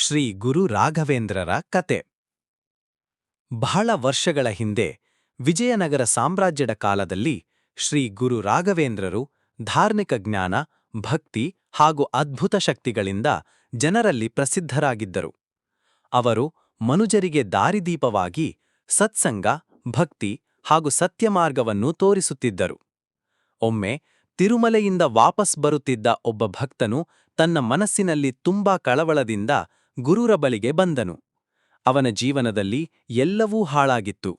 ಶ್ರೀ ಗುರು ರಾಘವೇಂದ್ರರ ಕತೆ. ಬಹಳ ವರ್ಷಗಳ ಹಿಂದೆ ವಿಜಯನಗರ ಸಾಮ್ರಾಜ್ಯದ ಕಾಲದಲ್ಲಿ ಶ್ರೀ ಗುರು ರಾಘವೇಂದ್ರರು ಧಾರ್ಮಿಕ ಜ್ಞಾನ, ಭಕ್ತಿ ಹಾಗೂ ಅದ್ಭುತ ಶಕ್ತಿಗಳಿಂದ ಜನರಲ್ಲಿ ಪ್ರಸಿದ್ಧರಾಗಿದ್ದರು. ಅವರು ಮನುಜರಿಗೆ ದಾರಿದೀಪವಾಗಿ ಸತ್ಸಂಗ, ಭಕ್ತಿ ಹಾಗೂ ಸತ್ಯಮಾರ್ಗವನ್ನು ತೋರಿಸುತ್ತಿದ್ದರು. ಒಮ್ಮೆ ತಿರುಮಲೆಯಿಂದ ವಾಪಸ್ ಬರುತ್ತಿದ್ದ ಒಬ್ಬ ಭಕ್ತನು ತನ್ನ ಮನಸ್ಸಿನಲ್ಲಿ ತುಂಬಾ ಕಳವಳದಿಂದ ಗುರುರ ಬಳಿಗೆ ಬಂದನು. ಅವನ ಜೀವನದಲ್ಲಿ ಎಲ್ಲವೂ ಹಾಳಾಗಿತ್ತು.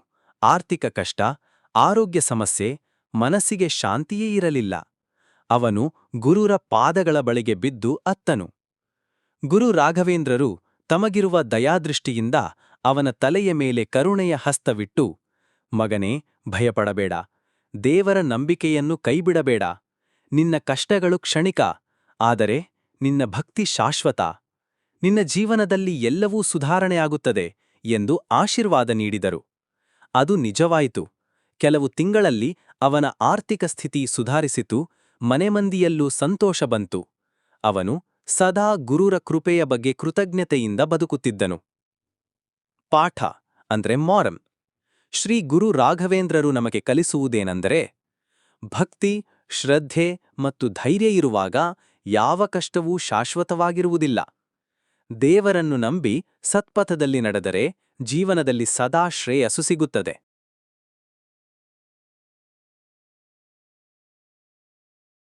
ಆರ್ಥಿಕ ಕಷ್ಟ, ಆರೋಗ್ಯ ಸಮಸ್ಯೆ, ಮನಸ್ಸಿಗೆ ಶಾಂತಿಯೇ ಇರಲಿಲ್ಲ. ಅವನು ಗುರುರ ಪಾದಗಳ ಬಳಿಗೆ ಬಿದ್ದು ಅತ್ತನು. ಗುರು ರಾಘವೇಂದ್ರರು ತಮಗಿರುವ ದಯಾದೃಷ್ಟಿಯಿಂದ ಅವನ ತಲೆಯ ಮೇಲೆ ಕರುಣೆಯ ಹಸ್ತವಿಟ್ಟು, ಮಗನೇ, ಭಯಪಡಬೇಡ, ದೇವರ ನಂಬಿಕೆಯನ್ನು ಕೈಬಿಡಬೇಡ. ನಿನ್ನ ಕಷ್ಟಗಳು ಕ್ಷಣಿಕ, ಆದರೆ ನಿನ್ನ ಭಕ್ತಿ ಶಾಶ್ವತ. ನಿನ್ನ ಜೀವನದಲ್ಲಿ ಎಲ್ಲವೂ ಸುಧಾರಣೆಯಾಗುತ್ತದೆ ಎಂದು ಆಶೀರ್ವಾದ ನೀಡಿದರು. ಅದು ನಿಜವಾಯಿತು. ಕೆಲವು ತಿಂಗಳಲ್ಲಿ ಅವನ ಆರ್ಥಿಕ ಸ್ಥಿತಿ ಸುಧಾರಿಸಿತು, ಮನೆಮಂದಿಯಲ್ಲೂ ಸಂತೋಷ ಬಂತು. ಅವನು ಸದಾ ಗುರುರ ಕೃಪೆಯ ಬಗ್ಗೆ ಕೃತಜ್ಞತೆಯಿಂದ ಬದುಕುತ್ತಿದ್ದನು. ಪಾಠ ಅಂದ್ರೆ ಮಾರಂ. ಶ್ರೀ ಗುರು ರಾಘವೇಂದ್ರರು ನಮಗೆ ಕಲಿಸುವುದೇನೆಂದರೆ, ಭಕ್ತಿ, ಶ್ರದ್ಧೆ ಮತ್ತು ಧೈರ್ಯ ಇರುವಾಗ ಯಾವ ಕಷ್ಟವೂ ಶಾಶ್ವತವಾಗಿರುವುದಿಲ್ಲ. ದೇವರನ್ನು ನಂಬಿ ಸತ್ಪಥದಲ್ಲಿ ನಡೆದರೆ ಜೀವನದಲ್ಲಿ ಸದಾ ಶ್ರೇಯಸ್ಸು ಸಿಗುತ್ತದೆ.